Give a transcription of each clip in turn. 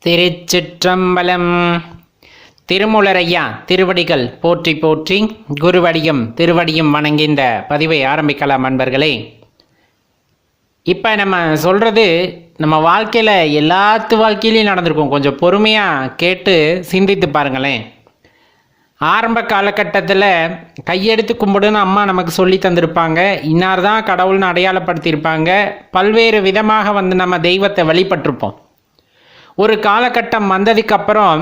திருச்சிற்றம்பலம். திருமூலரையா திருவடிகள் போற்றி போற்றி, குருவடியும் திருவடியும் வணங்கி இந்த பதிவை ஆரம்பிக்கலாம் அன்பர்களே. இப்போ நம்ம சொல்கிறது நம்ம வாழ்க்கையில் எல்லாத்து வாழ்க்கையிலையும் நடந்திருக்கும். கொஞ்சம் பொறுமையாக கேட்டு சிந்தித்து பாருங்களேன். ஆரம்ப காலகட்டத்தில் கையெடுத்து கும்பிடுன்னு அம்மா நமக்கு சொல்லி தந்திருப்பாங்க. இன்னார் தான் கடவுள்னு அடையாளப்படுத்தியிருப்பாங்க. பல்வேறு விதமாக நம்ம தெய்வத்தை வழிபட்டிருப்போம். ஒரு காலகட்டம் வந்ததுக்கப்புறம்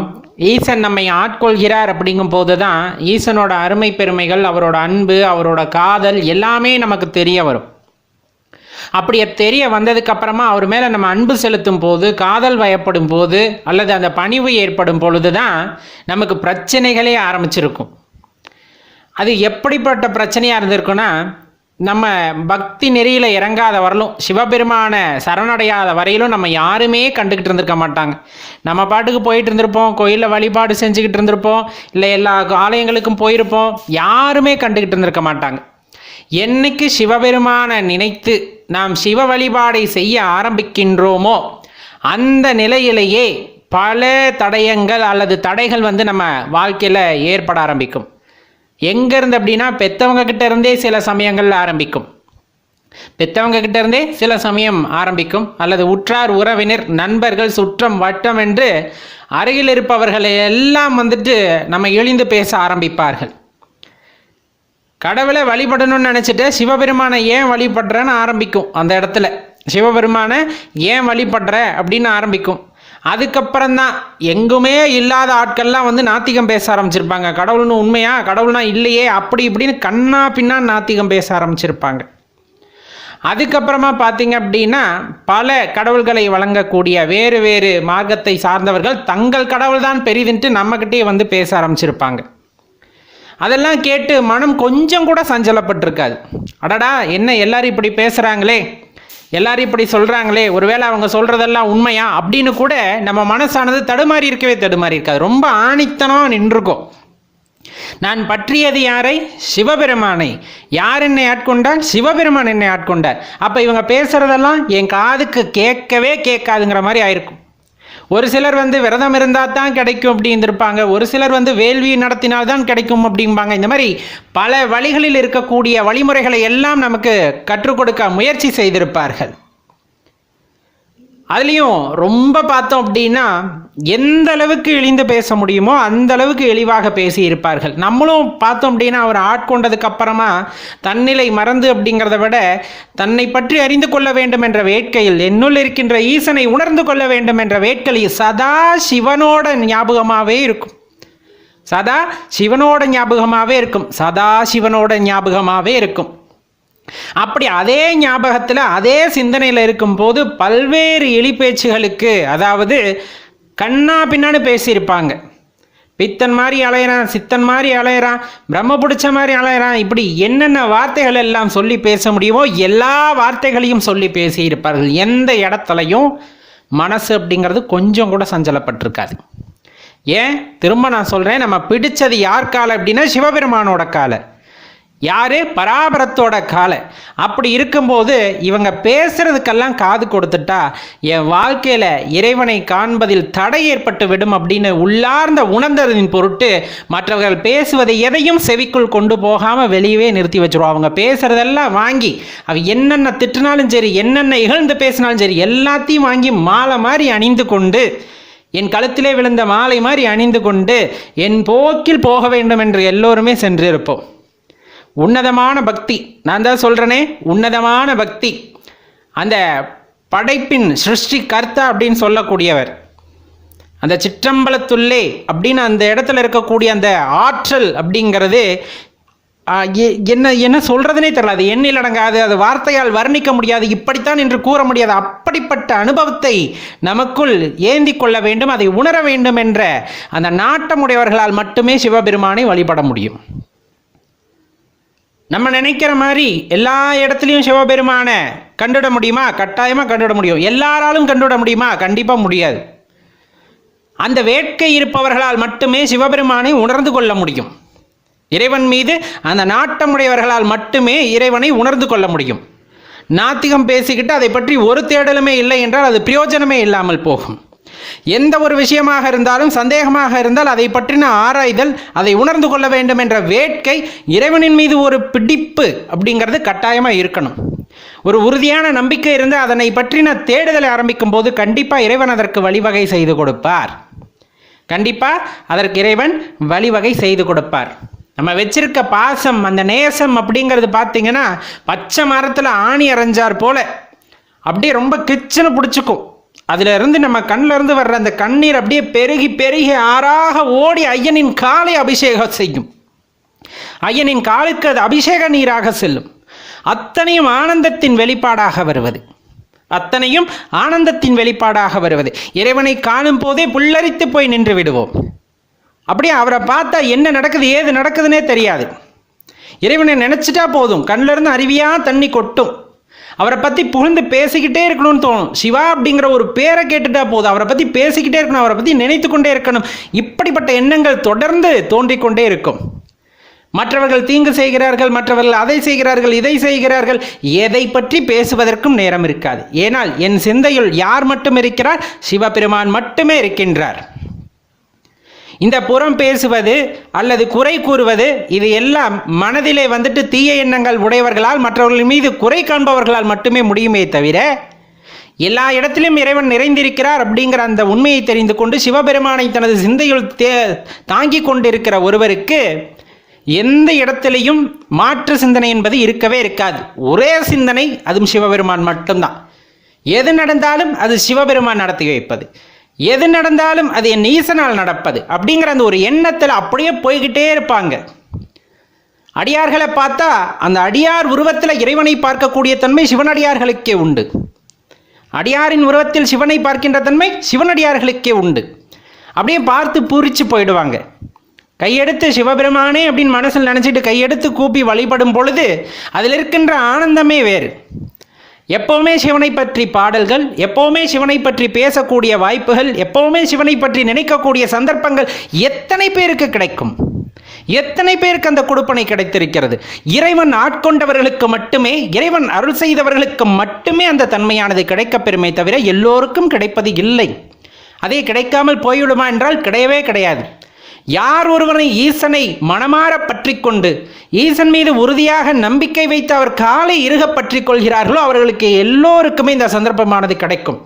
ஈசன் நம்மை ஆட்கொள்கிறார் அப்படிங்கும் போது தான் ஈசனோட அருமை பெருமைகள், அவரோட அன்பு, அவரோட காதல் எல்லாமே நமக்கு தெரிய வரும். அப்படியே தெரிய வந்ததுக்கப்புறமா அவர் மேலே நம்ம அன்பு செலுத்தும் போது, காதல் வயப்படும் போது, அல்லது அந்த பணிவு ஏற்படும் பொழுது தான் நமக்கு பிரச்சனைகளே ஆரம்பிச்சிருக்கும். அது எப்படிப்பட்ட பிரச்சனையாக இருந்திருக்குன்னா, நம்ம பக்தி நெறியில் இறங்காத வரலும், சிவபெருமான சரணடையாத வரையிலும் நம்ம யாருமே கண்டுக்கிட்டு இருந்திருக்க மாட்டாங்க. நம்ம பாட்டுக்கு போயிட்டு இருந்திருப்போம், கோயிலில் வழிபாடு செஞ்சுக்கிட்டு இருந்திருப்போம், இல்லை எல்லா ஆலயங்களுக்கும் போயிருப்போம். யாருமே கண்டுக்கிட்டு இருந்திருக்க மாட்டாங்க. என்னைக்கு சிவபெருமான நினைத்து நாம் சிவ வழிபாடை செய்ய ஆரம்பிக்கின்றோமோ அந்த நிலையிலேயே பல தடயங்கள் அல்லது தடைகள் நம்ம வாழ்க்கையில் ஏற்பட ஆரம்பிக்கும். எங்கேருந்து அப்படின்னா, பெற்றவங்க கிட்ட இருந்தே சில சமயங்கள் ஆரம்பிக்கும். சில சமயம் ஆரம்பிக்கும். அல்லது உற்றார் உறவினர், நண்பர்கள், சுற்றம், வட்டம் என்று அருகில் இருப்பவர்களை எல்லாம் நம்ம இழிந்து பேச ஆரம்பிப்பார்கள். கடவுளை வழிபடணும்னு நினச்சிட்டு சிவபெருமானை ஏன் வழிபடுறேன்னு ஆரம்பிக்கும். அந்த இடத்துல சிவபெருமானை ஏன் வழிபடுற அப்படின்னு ஆரம்பிக்கும். அதுக்கப்புறம்தான் எங்குமே இல்லாத ஆட்கள்லாம் நாத்திகம் பேச ஆரம்பிச்சிருப்பாங்க. கடவுள்னு உண்மையா, கடவுள்னா இல்லையே, அப்படி இப்படின்னு கண்ணா பின்னா நாத்திகம் பேச ஆரம்பிச்சிருப்பாங்க. அதுக்கப்புறமா பார்த்தீங்க அப்படின்னா, பல கடவுள்களை வழங்கக்கூடிய வேறு வேறு மார்க்கத்தை சார்ந்தவர்கள் தங்கள் கடவுள் தான் பெரிதுன்ட்டு நம்மக்கிட்டே பேச ஆரம்பிச்சிருப்பாங்க. அதெல்லாம் கேட்டு மனம் கொஞ்சம் கூட சஞ்சலப்பட்டிருக்காது. அடடா, என்ன எல்லாரும் இப்படி பேசுகிறாங்களே, எல்லாரும் இப்படி சொல்கிறாங்களே, ஒருவேளை அவங்க சொல்கிறதெல்லாம் உண்மையா அப்படின்னு கூட நம்ம மனசானது தடுமாறி இருக்காது. ரொம்ப ஆணித்தனம் நின்றுக்கும். நான் பற்றியது யாரை? சிவபெருமானை. யார் என்னை ஆட்கொண்டார்? சிவபெருமான் என்னை ஆட்கொண்டார். அப்போ இவங்க பேசுகிறதெல்லாம் என் காதுக்கு கேட்கவே கேட்காதுங்கிற மாதிரி ஆயிருக்கும். ஒரு சிலர் விரதம் இருந்தால் தான் கிடைக்கும் அப்படின்னு இருப்பாங்க. ஒரு சிலர் வேள்வி நடத்தினால்தான் கிடைக்கும் அப்படிம்பாங்க. இந்த மாதிரி பல வழிகளில் இருக்கக்கூடிய வழிமுறைகளை எல்லாம் நமக்கு கற்றுக் கொடுக்க முயற்சி செய்திருப்பார்கள். அதுலேயும் ரொம்ப பார்த்தோம் அப்படின்னா, எந்த அளவுக்கு இழிந்து பேச முடியுமோ அந்த அளவுக்கு இழிவாக பேசியிருப்பார்கள். நம்மளும் பார்த்தோம் அப்படின்னா, அவர் ஆட்கொண்டதுக்கு அப்புறமா தன்னிலை மறந்து அப்படிங்கிறத விட தன்னை பற்றி அறிந்து கொள்ள வேண்டும் என்ற வேட்கையில், என்னுள் இருக்கின்ற ஈசனை உணர்ந்து கொள்ள வேண்டும் என்ற வேட்கையில் சதா சிவனோட ஞாபகமாகவே இருக்கும். சதா சிவனோட ஞாபகமாகவே இருக்கும். அப்படி அதே ஞாபகத்தில், அதே சிந்தனையில் இருக்கும்போது பல்வேறு இழி பேச்சுகளுக்கு, அதாவது கண்ணா பின்னான்னு பேசியிருப்பாங்க. பித்தன் மாதிரி அலையிறான், சித்தன் மாதிரி அலையிறான், பிரம்ம பிடிச்ச மாதிரி அலையிறான், இப்படி என்னென்ன வார்த்தைகள் எல்லாம் சொல்லி பேச முடியுமோ எல்லா வார்த்தைகளையும் சொல்லி பேசியிருப்பார்கள். எந்த இடத்துலையும் மனசு அப்படிங்கிறது கொஞ்சம் கூட சஞ்சலப்பட்டிருக்காது. ஏன் திரும்ப நான் சொல்கிறேன், நம்ம பிடிச்சது யார் காலை அப்படின்னா சிவபெருமானோட காலை. யாரு? பராபரத்தோட காலை. அப்படி இருக்கும்போது இவங்க பேசுறதுக்கெல்லாம் காது கொடுத்துட்டா என் வாழ்க்கையில் இறைவனை காண்பதில் தடை ஏற்பட்டு விடும் அப்படின்னு உள்ளார்ந்த உணர்ந்ததின் பொருட்டு மற்றவர்கள் பேசுவதை எதையும் செவிக்குள் கொண்டு போகாமல் வெளியவே நிறுத்தி வச்சிருவோம். அவங்க பேசுறதெல்லாம் வாங்கி, அவ என்னென்ன திட்டினாலும் சரி, என்னென்ன இகழ்ந்து பேசினாலும் சரி, எல்லாத்தையும் வாங்கி மாலை மாதிரி அணிந்து கொண்டு, என் கழுத்திலே விழுந்த மாலை மாதிரி அணிந்து கொண்டு என் போக்கில் போக வேண்டும் என்று எல்லோருமே சென்று இருப்போம். உன்னதமான பக்தி, நான் தான் சொல்கிறேனே, உன்னதமான பக்தி. அந்த படைப்பின் சிருஷ்டி கர்த்தா அப்படின்னு சொல்லக்கூடியவர், அந்த சிற்றம்பலத்துள்ளே அப்படின்னு அந்த இடத்துல இருக்கக்கூடிய அந்த ஆற்றல் அப்படிங்கிறது என்ன சொல்கிறதுனே தெரியல. அது எண்ணில் அடங்காது, அது வார்த்தையால் வர்ணிக்க முடியாது, இப்படித்தான் என்று கூற முடியாது. அப்படிப்பட்ட அனுபவத்தை நமக்குள் ஏந்தி கொள்ள வேண்டும், அதை உணர வேண்டும் என்ற அந்த நாட்டமுடையவர்களால் மட்டுமே சிவபெருமானை வழிபட முடியும். நம்ம நினைக்கிற மாதிரி எல்லா இடத்துலையும் சிவபெருமானை கண்டுவிட முடியுமா? கட்டாயமாக கண்டுவிட முடியும். எல்லாராலும் கண்டுவிட முடியுமா? கண்டிப்பாக முடியாது. அந்த வேட்கை இருப்பவர்களால் மட்டுமே சிவபெருமானை உணர்ந்து கொள்ள முடியும். இறைவன் மீது அந்த நாட்டமுடையவர்களால் மட்டுமே இறைவனை உணர்ந்து கொள்ள முடியும். நாத்திகம் பேசிக்கிட்டு அதை பற்றி ஒரு தேடலுமே இல்லை என்றால் அது பிரயோஜனமே இல்லாமல் போகும். எந்த ஒரு விஷயமாக இருந்தாலும் சந்தேகமாக இருந்தால் அதை பற்றின ஆராய்தல், அதை உணர்ந்து கொள்ள வேண்டும் என்ற வேட்கை, இறைவனின் மீது ஒரு பிடிப்பு அப்படிங்கிறது கட்டாயமாக இருக்கணும். ஒரு உறுதியான நம்பிக்கை இருந்து அதனை பற்றின தேடுதலை ஆரம்பிக்கும் போது கண்டிப்பாக இறைவன் அதற்கு வழிவகை செய்து கொடுப்பார். கண்டிப்பாக அதற்கு இறைவன் வழிவகை செய்து கொடுப்பார். நம்ம வச்சிருக்க பாசம், அந்த நேசம் அப்படிங்கிறது பார்த்தீங்கன்னா பச்சை மரத்தில் ஆணி அரைஞ்சார் போல அப்படியே ரொம்ப கிச்சனு பிடிச்சிக்கும். அதில் இருந்து நம்ம கண்ணில் இருந்து வர்ற அந்த கண்ணீர் அப்படியே பெருகி பெருகி ஆறாக ஓடி ஐயனின் காலை அபிஷேகம் செய்யும். ஐயனின் காலுக்கு அது அபிஷேக நீராக செல்லும். அத்தனையும் ஆனந்தத்தின் வெளிப்பாடாக வருவது, அத்தனையும் ஆனந்தத்தின் வெளிப்பாடாக வருவது. இறைவனை காணும் போதே புல்லரித்து போய் நின்று விடுவோம். அப்படியே அவரை பார்த்தா என்ன நடக்குது ஏது நடக்குதுன்னே தெரியாது. இறைவனை நினச்சிட்டா போதும், கண்ணிலிருந்து அருவியாக தண்ணி கொட்டும். அவரை பற்றி புகழ்ந்து பேசிக்கிட்டே இருக்கணும்னு தோணும். சிவா அப்படிங்கிற ஒரு பேரை கேட்டுட்டா போதும், அவரை பற்றி பேசிக்கிட்டே இருக்கணும், அவரை பற்றி நினைத்து கொண்டே இருக்கணும். இப்படிப்பட்ட எண்ணங்கள் தொடர்ந்து தோன்றிக்கொண்டே இருக்கும். மற்றவர்கள் தீங்கு செய்கிறார்கள், மற்றவர்கள் அதை செய்கிறார்கள், இதை செய்கிறார்கள், எதை பற்றி பேசுவதற்கும் நேரம் இருக்காது. ஏனால் என் சிந்தையில் யார் மட்டும் இருக்கிறார்? சிவபெருமான் மட்டுமே இருக்கின்றார். இந்த புறம் பேசுவது அல்லது குறை கூறுவது இது எல்லாம் மனதிலே வந்துட்டு தீய எண்ணங்கள் உடையவர்களால், மற்றவர்கள் மீது குறை காண்பவர்களால் மட்டுமே முடியுமே தவிர, எல்லா இடத்திலும் இறைவன் நிறைந்திருக்கிறார் அப்படிங்கிற அந்த உண்மையை தெரிந்து கொண்டு சிவபெருமானை தனது சிந்தையில் தாங்கி கொண்டிருக்கிற ஒருவருக்கு எந்த இடத்திலையும் மாற்று சிந்தனை என்பது இருக்கவே இருக்காது. ஒரே சிந்தனை, அதுவும் சிவபெருமான் மட்டும்தான். எது நடந்தாலும் அது சிவபெருமான் நடத்தி வைப்பது, எது நடந்தாலும் அது என் ஈசனால் நடப்பது அப்படிங்கிற அந்த ஒரு எண்ணத்தில் அப்படியே போய்கிட்டே இருப்பாங்க. அடியார்களை பார்த்தா அந்த அடியார் உருவத்தில் இறைவனை பார்க்கக்கூடிய தன்மை சிவனடியார்களுக்கே உண்டு. அடியாரின் உருவத்தில் சிவனை பார்க்கின்ற தன்மை சிவனடியார்களுக்கே உண்டு. அப்படியே பார்த்து பூரிச்சு போயிடுவாங்க. கையெடுத்து சிவபெருமானே அப்படின்னு மனசில் நினச்சிட்டு கையெடுத்து கூப்பி வழிபடும் பொழுது அதில் இருக்கின்ற ஆனந்தமே வேறு. எப்போவுமே சிவனை பற்றி பாடல்கள், எப்போவுமே சிவனை பற்றி பேசக்கூடிய வாய்ப்புகள், எப்போவுமே சிவனை பற்றி நினைக்கக்கூடிய சந்தர்ப்பங்கள் எத்தனை பேருக்கு கிடைக்கும்? எத்தனை பேருக்கு அந்த கொடுப்பனை கிடைத்திருக்கிறது? இறைவன் ஆட்கொண்டவர்களுக்கு மட்டுமே, இறைவன் அருள் செய்தவர்களுக்கு மட்டுமே அந்த தன்மையானது கிடைக்கப்பெறுமே தவிர எல்லோருக்கும் கிடைப்பது இல்லை. அதே கிடைக்காமல் போய்விடுமா என்றால் கிடையவே கிடையாது. யார் ஒருவனை ஈசனை மனமாற பற்றி கொண்டு ஈசன் மீது உறுதியாக நம்பிக்கை வைத்து அவர் காலை இறுக பற்றி கொள்கிறார்களோ அவர்களுக்கு எல்லோருக்குமே இந்த சந்தர்ப்பமானது கிடைக்கும்.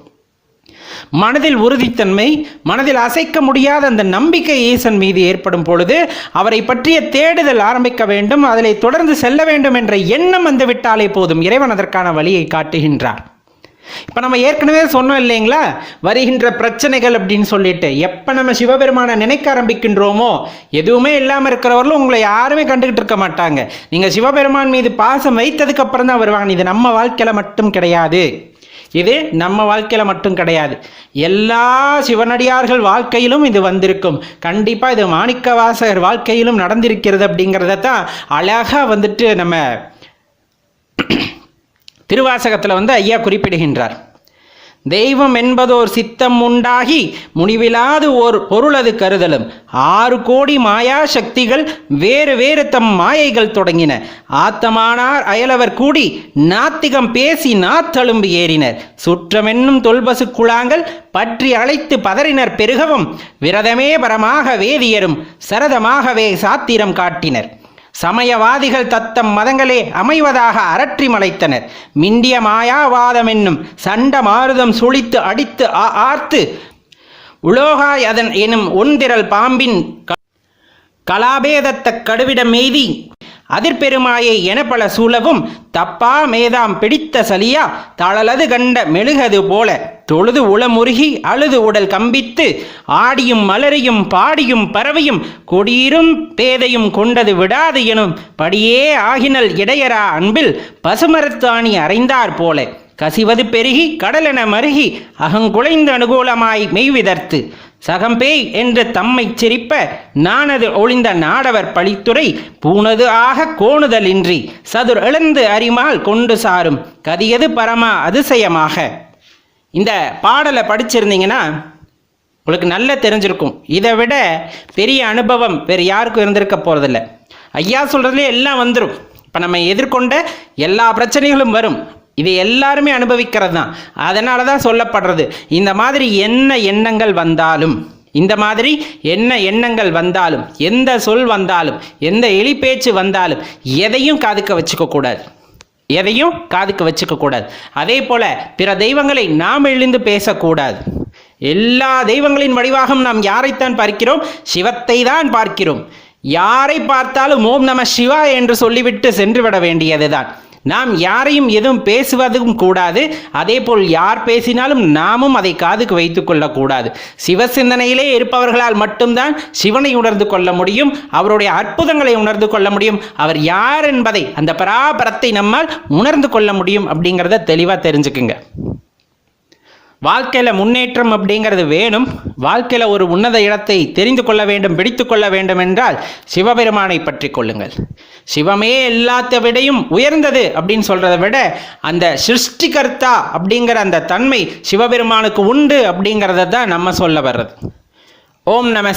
மனதில் உறுதித்தன்மை, மனதில் அசைக்க முடியாத அந்த நம்பிக்கை ஈசன் மீது ஏற்படும் பொழுது அவரை பற்றிய தேடுதல் ஆரம்பிக்க வேண்டும், அதில் தொடர்ந்து செல்ல வேண்டும் என்ற எண்ணம் வந்து விட்டாலே போதும், இறைவன் அதற்கான வழியை காட்டுகின்றார். இப்போ நம்ம ஏற்கனவே சொன்னோம் இல்லைங்களா, வருகின்ற பிரச்சனைகள் அப்படின்னு சொல்லிட்டு எப்போ நம்ம சிவபெருமானை நினைக்க ஆரம்பிக்கின்றோமோ எதுவுமே இல்லாமல் இருக்கிறவர்களும் உங்களை யாருமே கண்டுகிட்டு இருக்க மாட்டாங்க. நீங்கள் சிவபெருமான் மீது பாசம் வைத்ததுக்கு அப்புறம் தான் வருவாங்க. இது நம்ம வாழ்க்கையில் மட்டும் கிடையாது, இது நம்ம வாழ்க்கையில் மட்டும் கிடையாது, எல்லா சிவனடியார்கள் வாழ்க்கையிலும் இது வந்திருக்கும். கண்டிப்பாக இது மாணிக்கவாசகர் வாழ்க்கையிலும் நடந்திருக்கிறது அப்படிங்கிறத தான் அழகாக வந்துட்டு நம்ம திருவாசகத்தில் ஐயா குறிப்பிடுகின்றார். தெய்வம் என்பதோர் சித்தம் உண்டாகி முடிவிலாது ஓர் பொருளது கருதலும் 6 கோடி மாயா சக்திகள் வேறு வேறு தம் மாயைகள் தொடங்கின. ஆத்தமானார் அயலவர் கூடி நாத்திகம் பேசி நாத்தழும்பு ஏறினர். சுற்றமென்னும் தொல்பசு குழாங்கள் பற்றி அழைத்து பதறினர் பெருகவும் விரதமே பரமாக வேதியரும் சரதமாகவே சாத்திரம் காட்டினர். சமயவாதிகள் தத்தம் மதங்களே அமைவதாக அரற்றி மலைத்தனர். மிண்டிய மாயாவாதம் என்னும் சண்ட மாருதம் சுழித்து அடித்து ஆர்த்து உலோகாய் அதன் எனும் ஒன்திரல் பாம்பின் கலாபேதத்த கடுவிடம் மெய்தி அதிர்பெருமாயை என பல சூழவும் தப்பா மேதாம் பிடித்த சலியா தளலது கண்ட மெழுகது போல தொழுது உளமுருகி அழுது உடல் கம்பித்து ஆடியும் மலரையும் பாடியும் பறவையும் கொடியிரும் பேதையும் கொண்டது விடாது எனும் படியே ஆகினல் இடையரா அன்பில் பசுமரத்தாணி அறைந்தார் போல கசிவது பெருகி கடலென மருகி அகங்குலைந்து அனுகூலமாய் மெய்விதர்த்து சகம்பேய் என்று தம்மை சிரிப்ப நானது ஒளிந்த நாடவர் பழித்துறை பூனது ஆக கோணுதலின்றி சதுர் இழந்து அரிமால் கொண்டு சாரும் கதியது பரமா அதிசயமாக. இந்த பாடலை படிச்சிருந்தீங்கன்னா உங்களுக்கு நல்லா தெரிஞ்சிருக்கும். இதை விட பெரிய அனுபவம் வேறு யாருக்கும் இருந்திருக்க போகிறதில்ல. ஐயா சொல்கிறதுலே எல்லாம் வந்துடும். இப்போ நம்ம எதிர்கொண்ட எல்லா பிரச்சனைகளும் வரும். இது எல்லாருமே அனுபவிக்கிறது தான். அதனால தான் சொல்லப்படுறது, இந்த மாதிரி என்ன எண்ணங்கள் வந்தாலும், இந்த மாதிரி என்ன எண்ணங்கள் வந்தாலும், எந்த சொல் வந்தாலும், எந்த எலி பேச்சு வந்தாலும் எதையும் காதுக்க வச்சுக்க கூடாது, எதையும் காதுக்க வச்சுக்க கூடாது. அதே போல பிற தெய்வங்களை நாம் எழுந்து பேசக்கூடாது. எல்லா தெய்வங்களின் வடிவாகவும் நாம் யாரைத்தான் பார்க்கிறோம்? சிவத்தை தான் பார்க்கிறோம். யாரை பார்த்தாலும் ஓம் நம சிவா என்று சொல்லிவிட்டு சென்று விட வேண்டியதுதான். நாம் யாரையும் எதுவும் பேசுவதும் கூடாது. அதே போல் யார் பேசினாலும் நாமும் அதை காதுக்கு வைத்துக் கொள்ளக்கூடாது. சிவ சிந்தனையிலே இருப்பவர்களால் மட்டும்தான் சிவனை உணர்ந்து கொள்ள முடியும், அவருடைய அற்புதங்களை உணர்ந்து கொள்ள முடியும், அவர் யார் என்பதை, அந்த பராபரத்தை நம்மால் உணர்ந்து கொள்ள முடியும். அப்படிங்கிறத தெளிவாக தெரிஞ்சுக்குங்க. வாழ்க்கையில் முன்னேற்றம் அப்படிங்கிறது வேணும். வாழ்க்கையில் ஒரு உன்னத இடத்தை தெரிந்து கொள்ள வேண்டும், பிடித்து கொள்ள வேண்டும் என்றால் சிவபெருமானை பற்றி கொள்ளுங்கள். சிவமே எல்லாத்த விடையும் உயர்ந்தது அப்படின்னு சொல்கிறத விட அந்த சிருஷ்டிகர்த்தா அப்படிங்கிற அந்த தன்மை சிவபெருமானுக்கு உண்டு அப்படிங்கிறத தான் நம்ம சொல்ல வர்றது. ஓம் நம